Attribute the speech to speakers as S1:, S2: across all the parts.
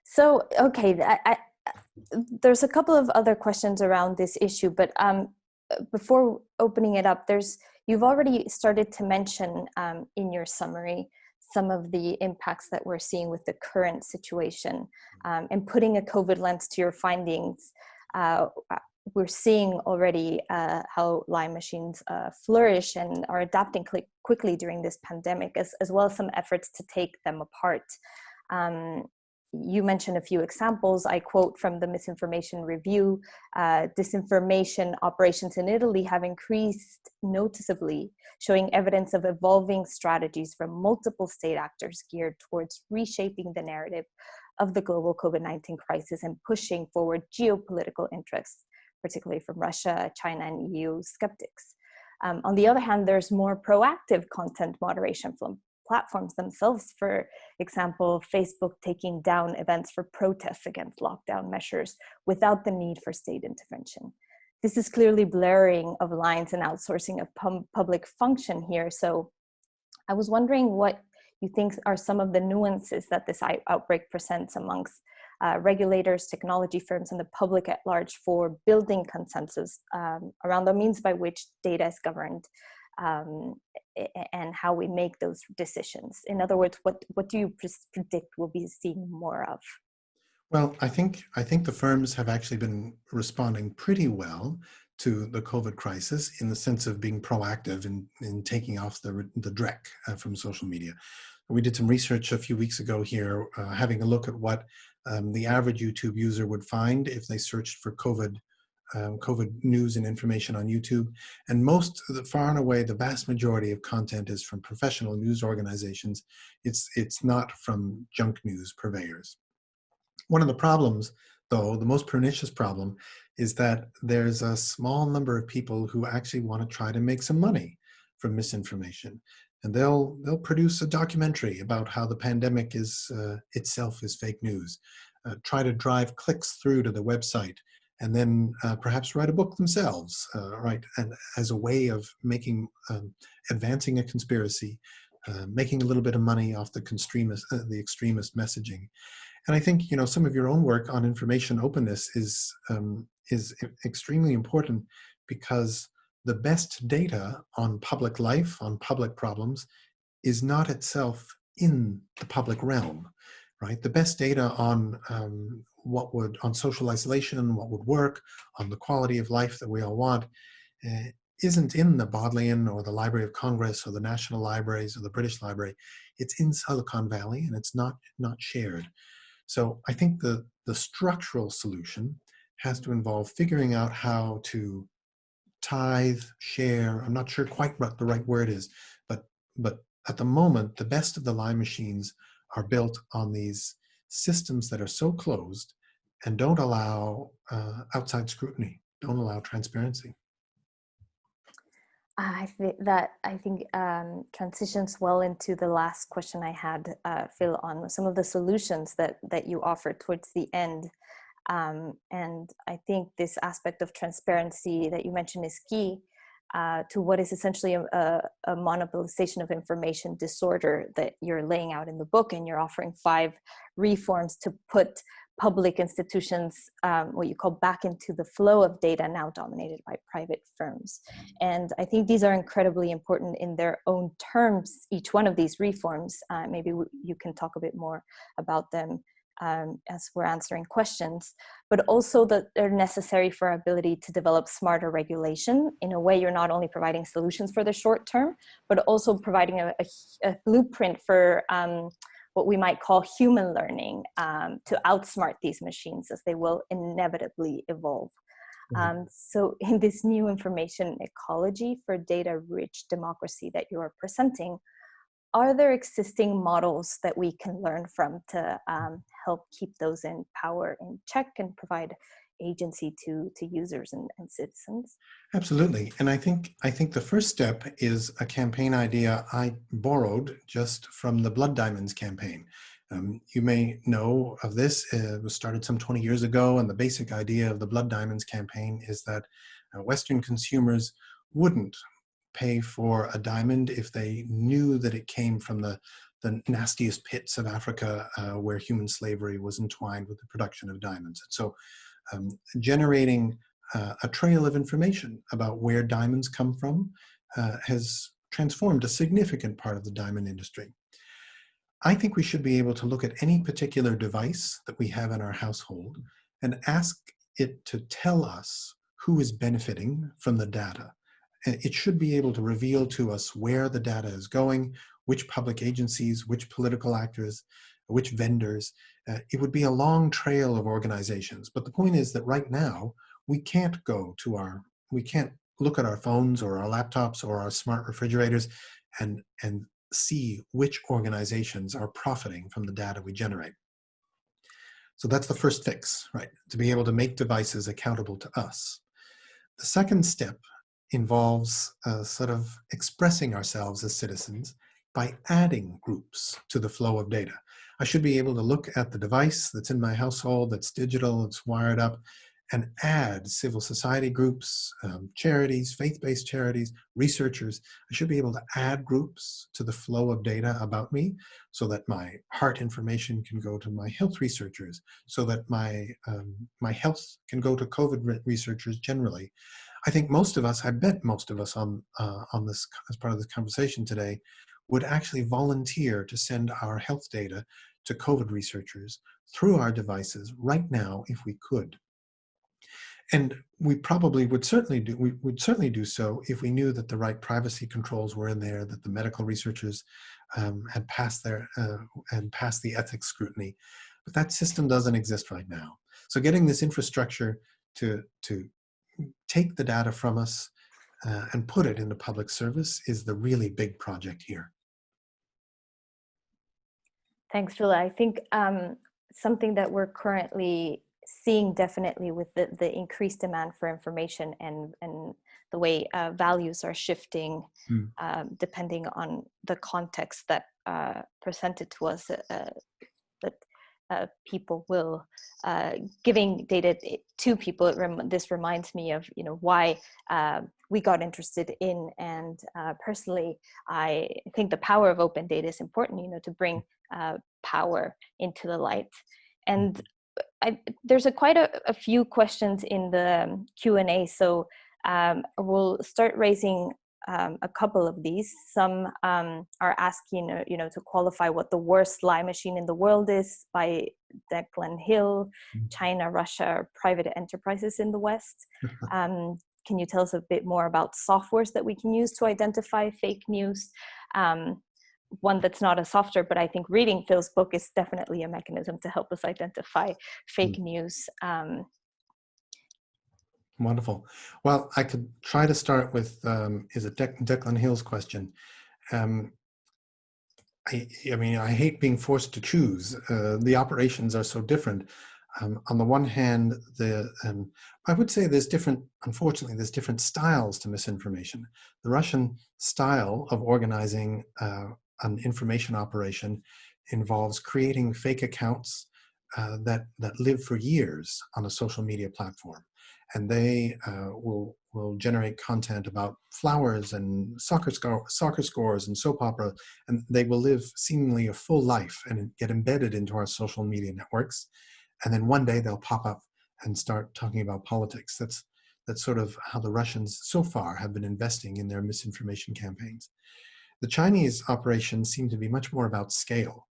S1: So, okay, there's a couple of other questions around this issue, but before opening it up, you've already started to mention in your summary some of the impacts that we're seeing with the current situation, and putting a COVID lens to your findings. We're seeing already how Lyme machines flourish and are adapting quickly during this pandemic, as well as some efforts to take them apart. You mentioned a few examples. I quote from the Misinformation Review: disinformation operations in Italy have increased noticeably, showing evidence of evolving strategies from multiple state actors geared towards reshaping the narrative of the global COVID-19 crisis and pushing forward geopolitical interests, particularly from Russia, China, and EU skeptics. On the other hand, there's more proactive content moderation from platforms themselves. For example, Facebook taking down events for protests against lockdown measures without the need for state intervention. This is clearly blurring of lines and outsourcing of public function here. So I was wondering what you think are some of the nuances that this outbreak presents amongst regulators, technology firms, and the public at large for building consensus around the means by which data is governed, and how we make those decisions. In other words, what do you predict we'll be seeing more of?
S2: Well, I think the firms have actually been responding pretty well to the COVID crisis in the sense of being proactive in taking off the dreck from social media. We did some research a few weeks ago here, having a look at what the average YouTube user would find if they searched for COVID news and information on YouTube. And far and away, the vast majority of content is from professional news organizations. It's not from junk news purveyors. One of the problems, though, the most pernicious problem, is that there's a small number of people who actually want to try to make some money from misinformation. And they'll produce a documentary about how the pandemic itself is fake news, try to drive clicks through to the website, and then perhaps write a book themselves, right? And as a way of advancing a conspiracy, making a little bit of money off the extremist messaging. And I think, some of your own work on information openness is extremely important, because the best data on public life, on public problems, is not itself in the public realm, right? The best data on on social isolation, what would work, on the quality of life that we all want, isn't in the Bodleian or the Library of Congress or the National Libraries or the British Library. It's in Silicon Valley, and it's not shared. So I think the structural solution has to involve figuring out how to tithe, share. I'm not sure quite what the right word is, but at the moment, the best of the Lyme machines are built on these systems that are so closed and don't allow outside scrutiny, don't allow transparency.
S1: I think transitions well into the last question I had, Phil, on some of the solutions that you offered towards the end. And I think this aspect of transparency that you mentioned is key to what is essentially a monopolization of information disorder that you're laying out in the book, and you're offering 5 reforms to put public institutions, what you call, back into the flow of data now dominated by private firms. And I think these are incredibly important in their own terms, each one of these reforms. Maybe you can talk a bit more about them as we're answering questions, but also that they're necessary for our ability to develop smarter regulation. In a way, you're not only providing solutions for the short term, but also providing a blueprint for what we might call human learning, to outsmart these machines as they will inevitably evolve. So in this new information ecology for data-rich democracy that you are presenting, are there existing models that we can learn from to help keep those in power in check and provide agency to users and citizens?
S2: Absolutely. And I think the first step is a campaign idea I borrowed just from the Blood Diamonds campaign. You may know of this. It was started some 20 years ago, and the basic idea of the Blood Diamonds campaign is that Western consumers wouldn't pay for a diamond if they knew that it came from the the nastiest pits of Africa where human slavery was entwined with the production of diamonds. And so generating a trail of information about where diamonds come from has transformed a significant part of the diamond industry. I think we should be able to look at any particular device that we have in our household and ask it to tell us who is benefiting from the data. It should be able to reveal to us where the data is going, which public agencies, which political actors, which vendors. It would be a long trail of organizations. But the point is that right now, we can't look at our phones or our laptops or our smart refrigerators and see which organizations are profiting from the data we generate. So that's the first fix, right? To be able to make devices accountable to us. The second step involves sort of expressing ourselves as citizens by adding groups to the flow of data. I should be able to look at the device that's in my household, that's digital, it's wired up, and add civil society groups, charities, faith-based charities, researchers. I should be able to add groups to the flow of data about me so that my heart information can go to my health researchers, so that my health can go to COVID researchers generally. I think most of us, I bet most of us on this, as part of this conversation today, would actually volunteer to send our health data to COVID researchers through our devices right now if we could. And we probably would certainly do so if we knew that the right privacy controls were in there, that the medical researchers had passed the ethics scrutiny. But that system doesn't exist right now. So getting this infrastructure to take the data from us and put it into public service is the really big project here.
S1: Thanks, Phil. I think something that we're currently seeing definitely with the increased demand for information and the way values are shifting depending on the context that presented to us, that people will giving data to people. This reminds me of why we got interested in, and personally I think the power of open data is important, to bring power into the light. And there's quite a few questions in the Q&A, so we'll start raising a couple of these. Some are asking, to qualify what the worst lie machine in the world is by Declan Hill. China, Russia, or private enterprises in the West. Can you tell us a bit more about softwares that we can use to identify fake news? One that's not a software, but I think reading Phil's book is definitely a mechanism to help us identify fake news.
S2: Wonderful. Well, I could try to start with, is it Declan Hill's question? I mean, I hate being forced to choose. The operations are so different. On the one hand, I would say unfortunately, there's different styles to misinformation. The Russian style of organizing an information operation involves creating fake accounts that live for years on a social media platform. And they will generate content about flowers and soccer scores and soap opera, and they will live seemingly a full life and get embedded into our social media networks. And then one day they'll pop up and start talking about politics. That's sort of how the Russians so far have been investing in their misinformation campaigns. The Chinese operations seem to be much more about scale.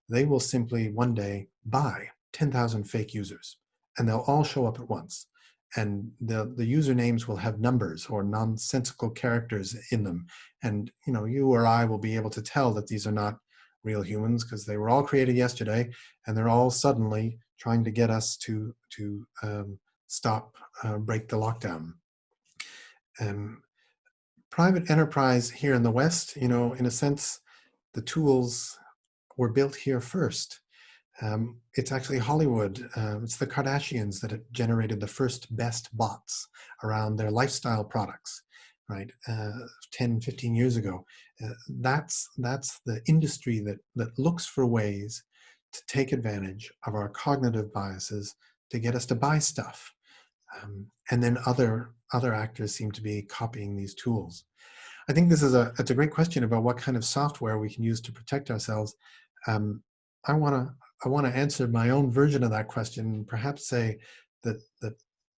S2: They will simply one day buy 10,000 fake users, and they'll all show up at once. And the usernames will have numbers or nonsensical characters in them. And you or I will be able to tell that these are not real humans because they were all created yesterday, and they're all suddenly trying to get us to break the lockdown. Private enterprise here in the West, in a sense, the tools were built here first. It's actually Hollywood, it's the Kardashians that have generated the first best bots around their lifestyle products, right? 10, 15 years ago. That's the industry that looks for ways to take advantage of our cognitive biases to get us to buy stuff. And then other actors seem to be copying these tools. I think it's a great question about what kind of software we can use to protect ourselves. Um, I want to answer my own version of that question and perhaps say that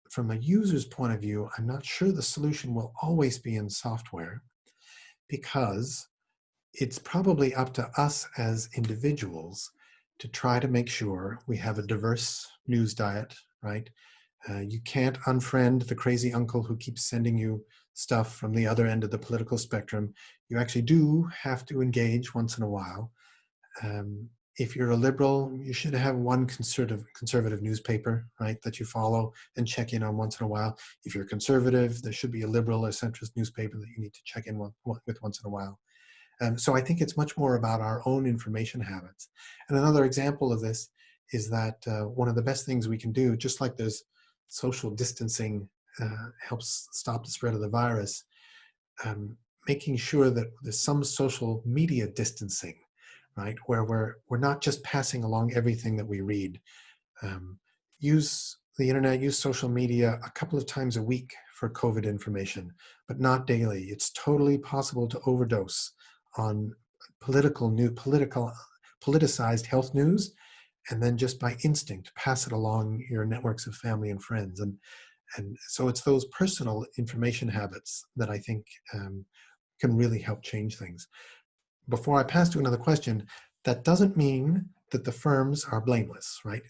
S2: from a user's point of view, I'm not sure the solution will always be in software, because it's probably up to us as individuals to try to make sure we have a diverse news diet, right? You can't unfriend the crazy uncle who keeps sending you stuff from the other end of the political spectrum. You actually do have to engage once in a while. If you're a liberal, you should have one conservative newspaper, right, that you follow and check in on once in a while. If you're conservative, there should be a liberal or centrist newspaper that you need to check in with once in a while. So I think it's much more about our own information habits. And another example of this is that one of the best things we can do, just like there's social distancing helps stop the spread of the virus, making sure that there's some social media distancing, right, where we're not just passing along everything that we read. Use the internet, use social media a couple of times a week for COVID information, but not daily. It's totally possible to overdose on politicized health news, and then just by instinct pass it along your networks of family and friends. And so it's those personal information habits that I think can really help change things. Before I pass to another question, that doesn't mean that the firms are blameless, right?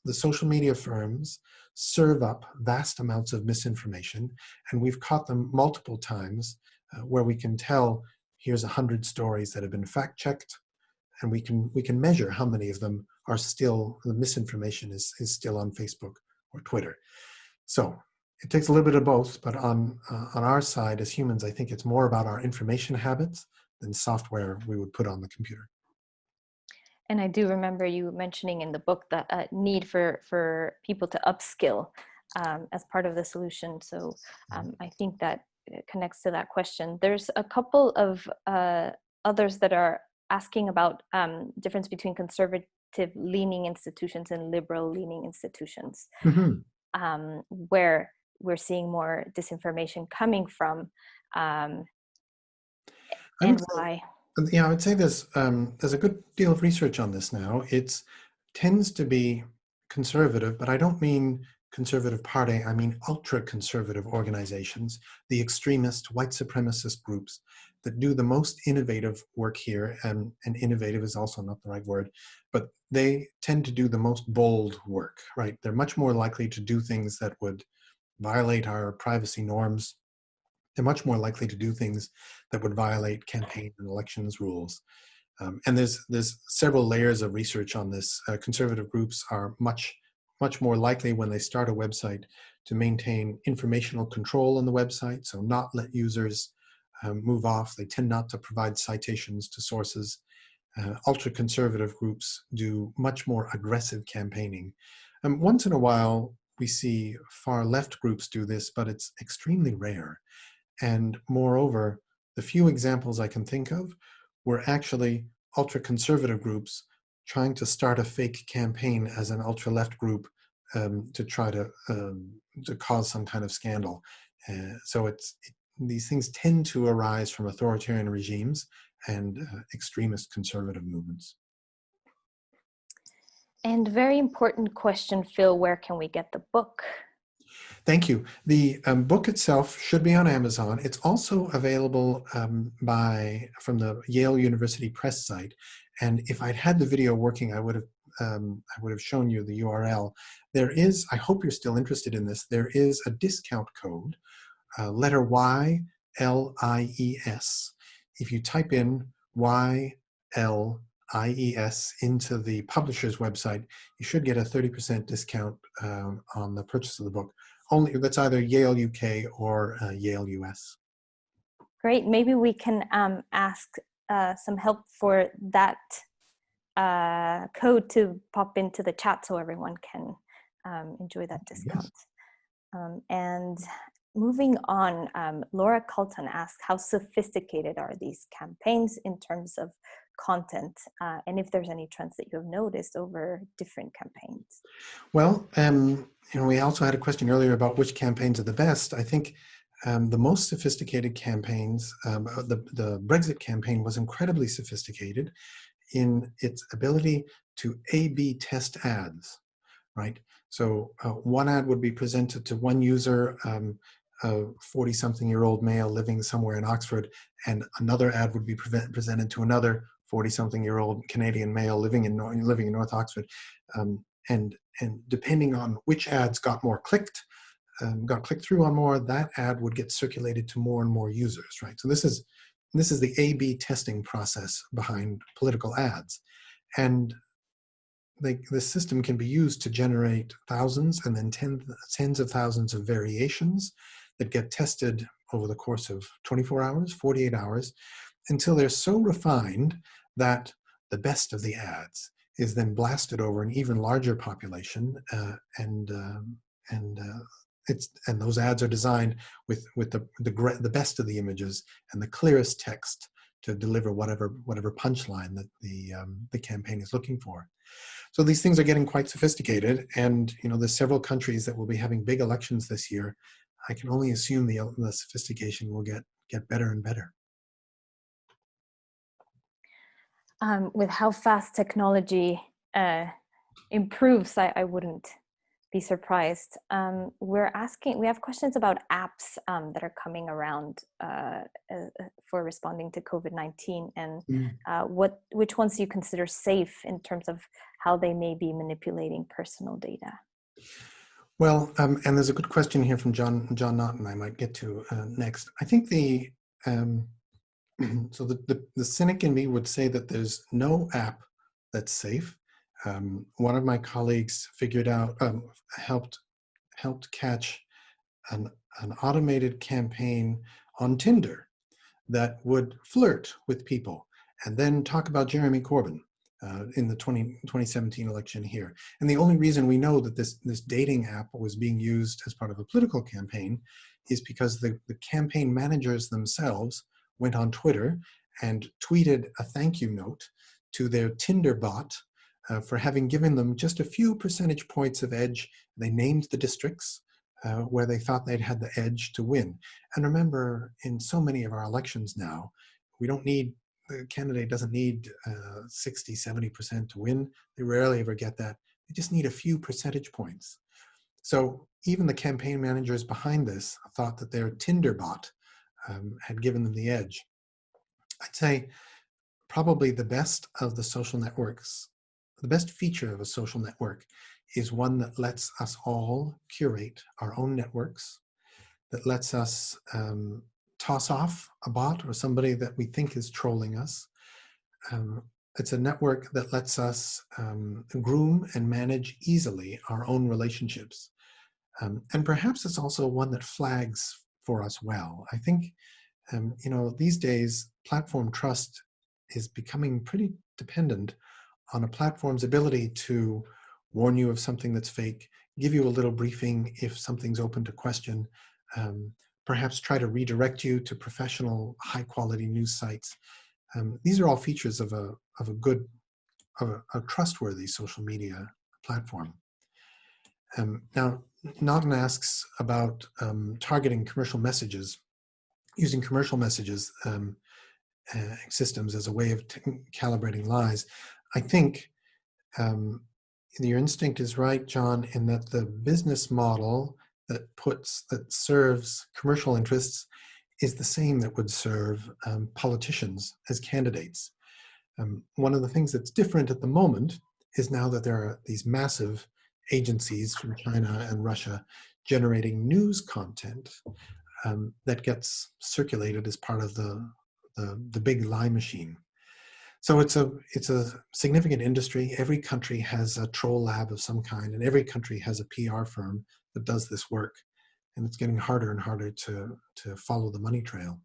S2: The social media firms serve up vast amounts of misinformation, and we've caught them multiple times where we can tell, here's 100 stories that have been fact-checked, and we can measure how many of them are still, the misinformation is still on Facebook or Twitter. So it takes a little bit of both, but on our side as humans, I think it's more about our information habits than software we would put on the computer.
S1: And I do remember you mentioning in the book the need for people to upskill as part of the solution. So I think that connects to that question. There's a couple of others that are asking about difference between conservative leaning institutions and liberal leaning institutions, where we're seeing more disinformation coming from, and why.
S2: Yeah, I would say there's a good deal of research on this now. It tends to be conservative, but I don't mean conservative party, I mean ultra-conservative organizations, the extremist white supremacist groups that do the most innovative work here, and innovative is also not the right word, but they tend to do the most bold work, right? They're much more likely to do things that would violate our privacy norms. They're much more likely to do things that would violate campaign and elections rules. And there's several layers of research on this. Conservative groups are much more likely when they start a website to maintain informational control on the website, so not let users move off. They tend not to provide citations to sources. Ultra-conservative groups do much more aggressive campaigning. Once in a while, we see far left groups do this, but it's extremely rare. And moreover, the few examples I can think of were actually ultra-conservative groups trying to start a fake campaign as an ultra-left group to try to cause some kind of scandal. So these things tend to arise from authoritarian regimes and extremist conservative movements.
S1: And very important question, Phil, where can we get the book?
S2: Thank you. The book itself should be on Amazon. It's also available from the Yale University Press site. And if I'd had the video working, I would have shown you the URL. There is, I hope you're still interested in this, there is a discount code, letter Y, L-I-E-S. If you type in Y-L-I-E-S into the publisher's website, you should get a 30% discount on the purchase of the book. Only that's either Yale UK or Yale US.
S1: Great. Maybe we can ask some help for that code to pop into the chat so everyone can enjoy that discount. Yes. And moving on, Laura Colton asked, how sophisticated are these campaigns in terms of content, and if there's any trends that you have noticed over different campaigns?
S2: Well, we also had a question earlier about which campaigns are the best. I think The most sophisticated campaigns, the Brexit campaign was incredibly sophisticated in its ability to A/B test ads, right? So one ad would be presented to one user, a 40-something-year-old male living somewhere in Oxford, and another ad would be presented to another 40-something-year-old Canadian male living in North Oxford. And depending on which ads got clicked through on more, that ad would get circulated to more and more users, right? So this is the A/B testing process behind political ads. And the system can be used to generate thousands and then tens of thousands of variations that get tested over the course of 24 hours, 48 hours, until they're so refined that the best of the ads is then blasted over an even larger population, and those ads are designed with the best of the images and the clearest text to deliver whatever punchline that the campaign is looking for. So these things are getting quite sophisticated, and there's several countries that will be having big elections this year. I can only assume the sophistication will get better and better.
S1: With how fast technology improves, I wouldn't be surprised. We have questions about apps that are coming around for responding to COVID-19, and which ones do you consider safe in terms of how they may be manipulating personal data?
S2: Well, and there's a good question here from John Naughton I might get to next. I think so the cynic in me would say that there's no app that's safe. One of my colleagues figured out, helped catch an automated campaign on Tinder that would flirt with people and then talk about Jeremy Corbyn in the 2017 election here. And the only reason we know that this dating app was being used as part of a political campaign is because the campaign managers themselves went on Twitter and tweeted a thank you note to their Tinder bot for having given them just a few percentage points of edge. They named the districts where they thought they'd had the edge to win. And remember, in so many of our elections now, the candidate doesn't need 60, 70% to win. They rarely ever get that. They just need a few percentage points. So even the campaign managers behind this thought that their Tinder bot had given them the edge. I'd say probably the best of the social networks, the best feature of a social network is one that lets us all curate our own networks, that lets us toss off a bot or somebody that we think is trolling us. It's a network that lets us groom and manage easily our own relationships. And perhaps it's also one that flags for us well. I think, these days, platform trust is becoming pretty dependent on a platform's ability to warn you of something that's fake, give you a little briefing if something's open to question, perhaps try to redirect you to professional, high-quality news sites. These are all features of a trustworthy social media platform. Now, Naughton asks about targeting commercial messages, using commercial messages systems as a way of calibrating lies. I think your instinct is right, John, in that the business model that serves commercial interests is the same that would serve politicians as candidates. One of the things that's different at the moment is now that there are these massive agencies from China and Russia generating news content that gets circulated as part of the big lie machine. So it's a significant industry. Every country has a troll lab of some kind, and every country has a PR firm that does this work. And it's getting harder and harder to follow the money trail.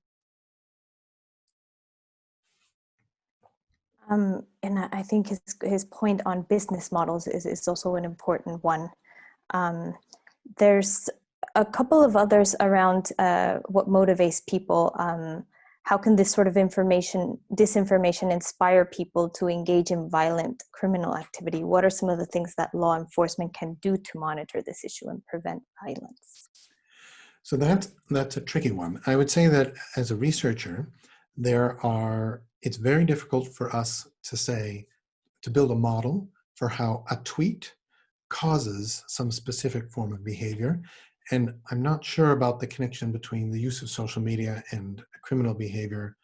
S1: And I think his point on business models is also an important one. There's a couple of others around what motivates people. How can this sort of disinformation inspire people to engage in violent criminal activity? What are some of the things that law enforcement can do to monitor this issue and prevent violence?
S2: So that's a tricky one. I would say that as a researcher, it's very difficult for us to build a model for how a tweet causes some specific form of behavior. And I'm not sure about the connection between the use of social media and criminal behavior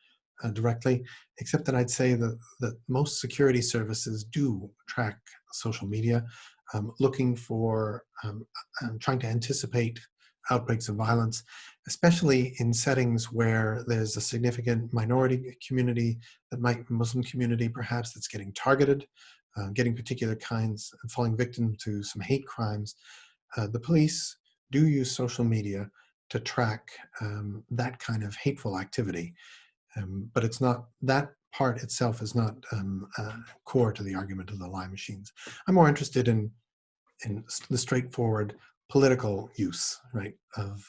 S2: directly, except that I'd say that most security services do track social media, looking for, trying to anticipate outbreaks of violence, especially in settings where there's a significant minority community, Muslim community perhaps, that's getting targeted, getting particular kinds, falling victim to some hate crimes. The police do use social media to track that kind of hateful activity. But it's not, that part itself is not core to the argument of the lie machines. I'm more interested in the straightforward political use, right, of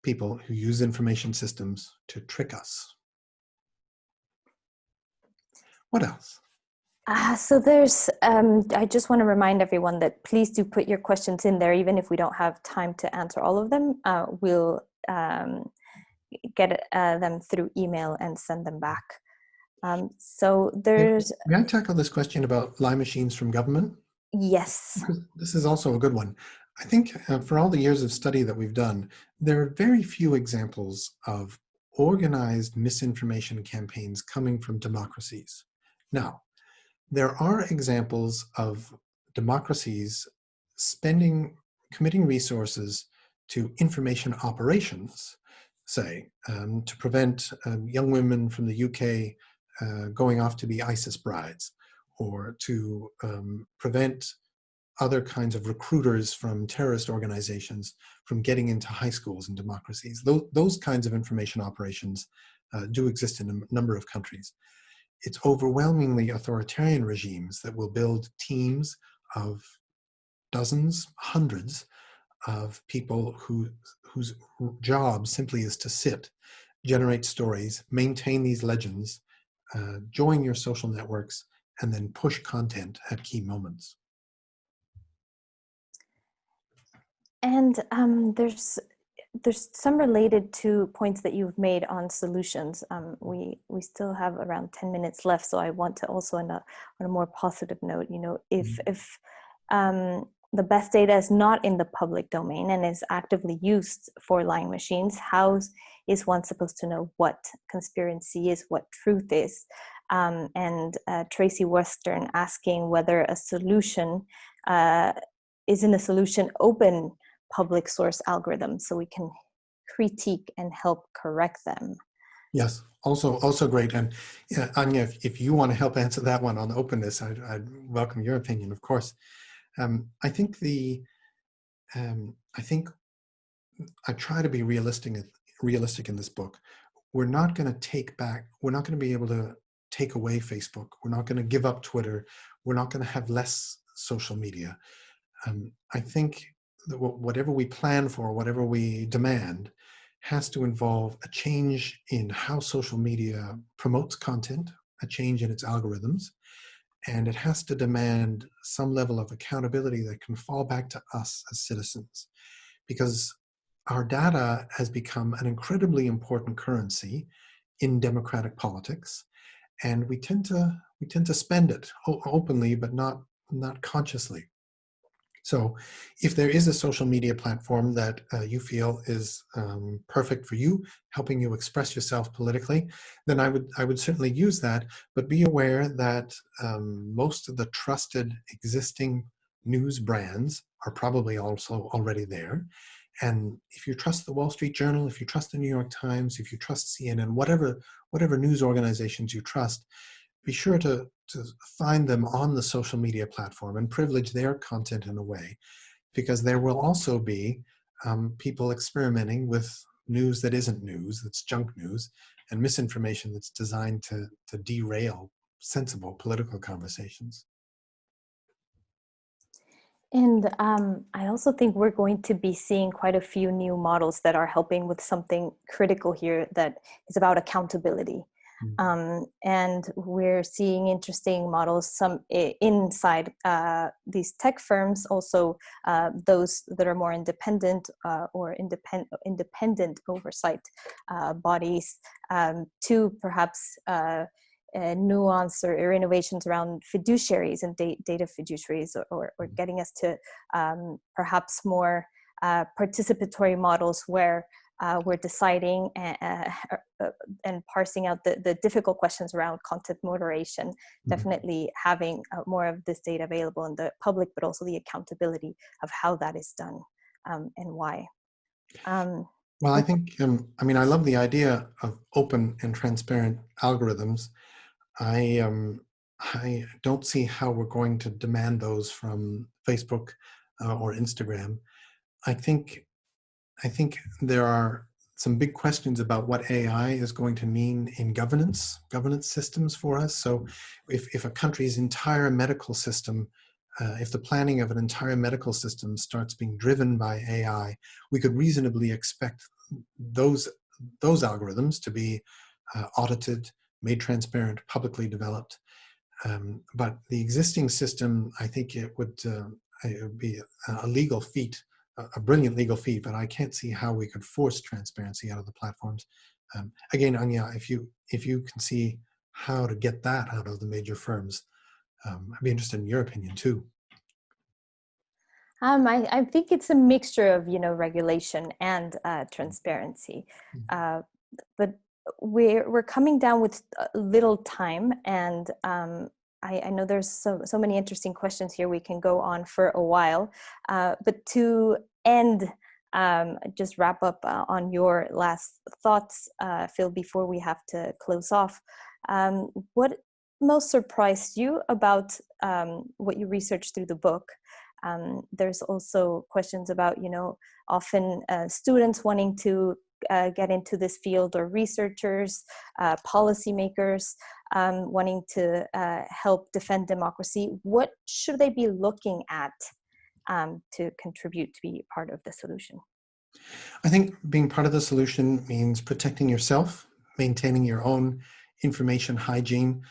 S2: people who use information systems to trick us. What else?
S1: So there's, I just want to remind everyone that please do put your questions in there, even if we don't have time to answer all of them. We'll get them through email and send them back. So there's...
S2: May I tackle this question about lie machines from government?
S1: Yes.
S2: This is also a good one. I think for all the years of study that we've done, there are very few examples of organized misinformation campaigns coming from democracies. Now, there are examples of democracies committing resources to information operations, say, to prevent young women from the UK going off to be ISIS brides, or to prevent other kinds of recruiters from terrorist organizations from getting into high schools in democracies. Those kinds of information operations do exist in a number of countries. It's overwhelmingly authoritarian regimes that will build teams of dozens, hundreds of people whose job simply is to sit, generate stories, maintain these legends, join your social networks, and then push content at key moments.
S1: And there's some related to points that you've made on solutions. We still have around 10 minutes left, so I want to also, on a more positive note, if the best data is not in the public domain and is actively used for lying machines, how is one supposed to know what conspiracy is, what truth is? And Tracy Western asking whether a solution isn't a solution open public source algorithms so we can critique and help correct them.
S2: Yes, also great. And Ania, if you want to help answer that one on openness, I'd welcome your opinion, of course. I think I try to be realistic in this book. We're not going to be able to take away Facebook. We're not going to give up Twitter. We're not going to have less social media. I think that whatever we plan for, whatever we demand, has to involve a change in how social media promotes content, a change in its algorithms, and it has to demand some level of accountability that can fall back to us as citizens, because our data has become an incredibly important currency in democratic politics, and we tend to spend it openly, but not consciously. So if there is a social media platform that you feel is perfect for you, helping you express yourself politically, then I would certainly use that, but be aware that most of the trusted existing news brands are probably also already there. And if you trust the Wall Street Journal, if you trust the New York Times, if you trust CNN, whatever news organizations you trust, be sure to find them on the social media platform and privilege their content in a way, because there will also be people experimenting with news that isn't news, that's junk news, and misinformation that's designed to derail sensible political conversations.
S1: And I also think we're going to be seeing quite a few new models that are helping with something critical here that is about accountability.
S2: Mm.
S1: And we're seeing interesting models, some inside these tech firms, also those that are more independent or independent oversight bodies, to perhaps nuance or innovations around fiduciaries and data fiduciaries, or getting us to perhaps more participatory models where we're deciding and parsing out the difficult questions around content moderation, definitely having more of this data available in the public, but also the accountability of how that is done and why.
S2: Well, I think, I mean, I love the idea of open and transparent algorithms. I don't see how we're going to demand those from Facebook or Instagram. I think I think there are some big questions about what AI is going to mean in governance systems for us. So if a country's entire medical system, if the planning of an entire medical system starts being driven by AI, we could reasonably expect those, those algorithms to be audited, made transparent, publicly developed. But the existing system, I think it would be a legal feat, a brilliant legal feat, but I can't see how we could force transparency out of the platforms. Again, Anya, if you can see how to get that out of the major firms, I'd be interested in your opinion too.
S1: I think it's a mixture of, regulation and transparency, but we're coming down with little time, and I know there's so many interesting questions here. We can go on for a while, but to end, just wrap up on your last thoughts, Phil, before we have to close off. What most surprised you about what you researched through the book? There's also questions about, often students wanting to get into this field, or researchers, policymakers wanting to help defend democracy. What should they be looking at to contribute, to be part of the solution?
S2: I think being part of the solution means protecting yourself, maintaining your own information hygiene,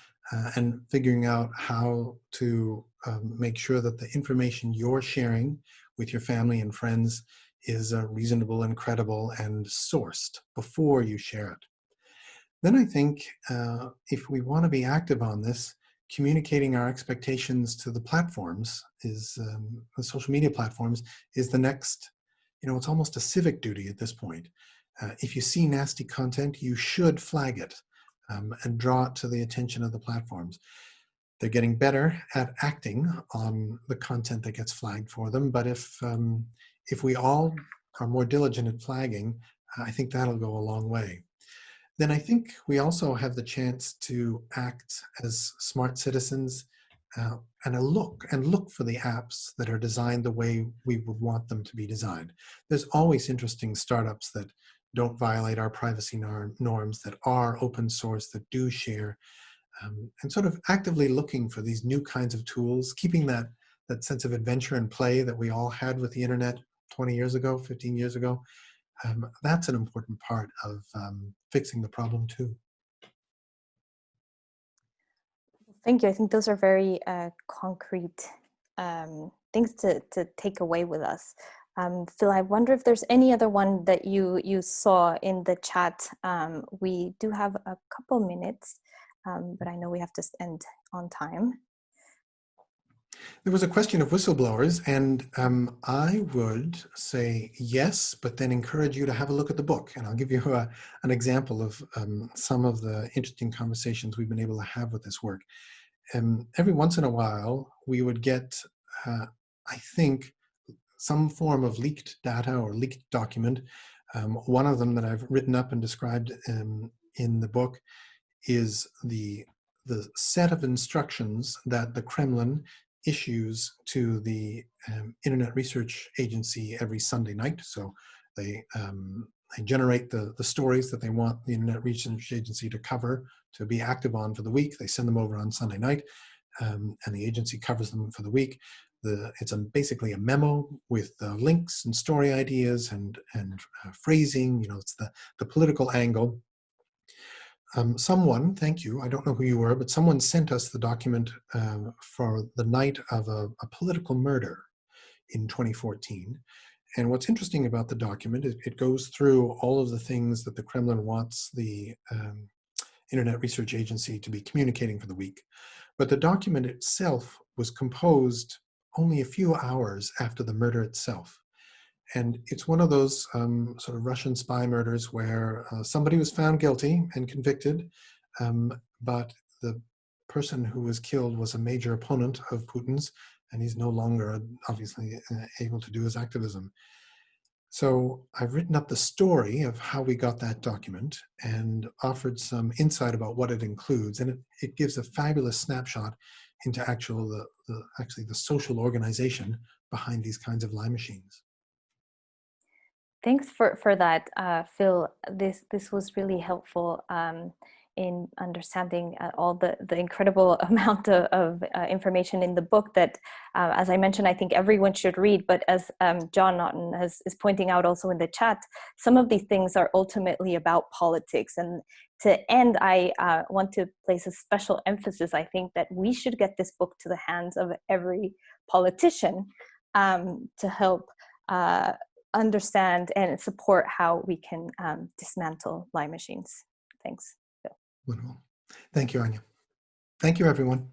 S2: and figuring out how to make sure that the information you're sharing with your family and friends is reasonable and credible and sourced before you share it. Then I think if we want to be active on this, communicating our expectations to the platforms is, the social media platforms, is the next, it's almost a civic duty at this point. If you see nasty content, you should flag it and draw it to the attention of the platforms. They're getting better at acting on the content that gets flagged for them, but if we all are more diligent at flagging, I think that'll go a long way. Then I think we also have the chance to act as smart citizens and look for the apps that are designed the way we would want them to be designed. There's always interesting startups that don't violate our privacy norms, that are open source, that do share, and sort of actively looking for these new kinds of tools, keeping that sense of adventure and play that we all had with the internet 20 years ago, 15 years ago. That's an important part of fixing the problem too.
S1: Thank you. I think those are very concrete things to take away with us. Phil, I wonder if there's any other one that you saw in the chat. We do have a couple minutes, but I know we have to end on time.
S2: There was a question of whistleblowers, and I would say yes, but then encourage you to have a look at the book. And I'll give you an example of some of the interesting conversations we've been able to have with this work. Every once in a while, we would get, I think, some form of leaked data or leaked document. One of them that I've written up and described in the book is the set of instructions that the Kremlin issues to the Internet Research Agency every Sunday night. So they generate the stories that they want the Internet Research Agency to cover, to be active on for the week. They send them over on Sunday night, and the agency covers them for the week. It's basically a memo with links and story ideas and phrasing. It's the political angle. Someone, thank you, I don't know who you were, but someone sent us the document for the night of a political murder in 2014. And what's interesting about the document is it goes through all of the things that the Kremlin wants the Internet Research Agency to be communicating for the week. But the document itself was composed only a few hours after the murder itself. And it's one of those sort of Russian spy murders where somebody was found guilty and convicted, but the person who was killed was a major opponent of Putin's, and he's no longer obviously able to do his activism. So I've written up the story of how we got that document and offered some insight about what it includes, and it gives a fabulous snapshot into actually the social organization behind these kinds of lie machines.
S1: Thanks for that, Phil. This was really helpful in understanding all the incredible amount of information in the book that, as I mentioned, I think everyone should read. But as John Naughton is pointing out also in the chat, some of these things are ultimately about politics. And to end, I want to place a special emphasis. I think that we should get this book to the hands of every politician to help understand and support how we can dismantle lie machines. Thanks, Phil.
S2: Wonderful. Thank you, Anya. Thank you, everyone.